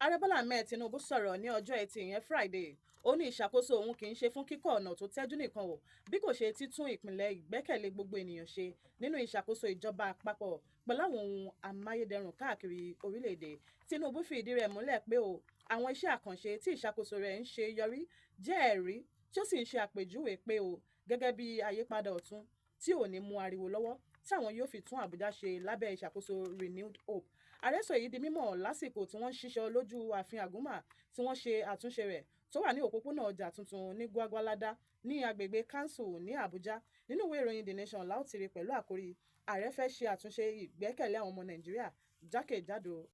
Ààrẹ Bọ́lá Ahmed Tinubu sọ̀rọ̀ ní ọjọ́ Ẹtì ìyẹn Friday. Ó ní ìṣàkóso òun kì í ṣe fún kíkọ́ ọ̀nà tó tẹ́jú nìkan o, bí kò ṣe títún ìpìlẹ̀ ìgbẹ́kẹ̀lé gbogbo ènìyàn ṣe nínú ìṣàkóso ìjọba àpapọ̀ pẹ̀lú àwọn ohun amáyédẹrùn káàkiri orílẹ̀-èdè. Tinubu fi ìdí rẹ̀ múlẹ̀ pé àwọn iṣẹ́ àkànṣe tí ìṣàkóso rẹ̀ ń ṣe yọrí jẹ́ ẹ̀rí tí ó sì ń ṣe àpèjúwe pé gẹ́gẹ́ bí àyípadà ọ̀tun tí ò ní mú ariwo lọ́wọ́ tí àwọn yóò fi tún Àbújá ṣe lábẹ́ ìṣàkóso Renewed Hope. Ààrẹ sọ èyí di mímọ̀ lásìkò tí wọ́n ń ṣíṣọ lójú ààfin Àgúnmà tí wọ́n ṣe àtúnṣe rẹ̀ tó wà ní òpópónà ọjà tuntun ní Gwagwalada ní agbègbè Council ní Àbújá. Nínú ìwé ìròyìn The Nation la ó ti rí pẹ̀lú àkórí "Ààrẹ fẹ́ ṣe àtúnṣe ìgbẹ́kẹ̀lé àwọn ọmọ Nàìjíríà jákèjádò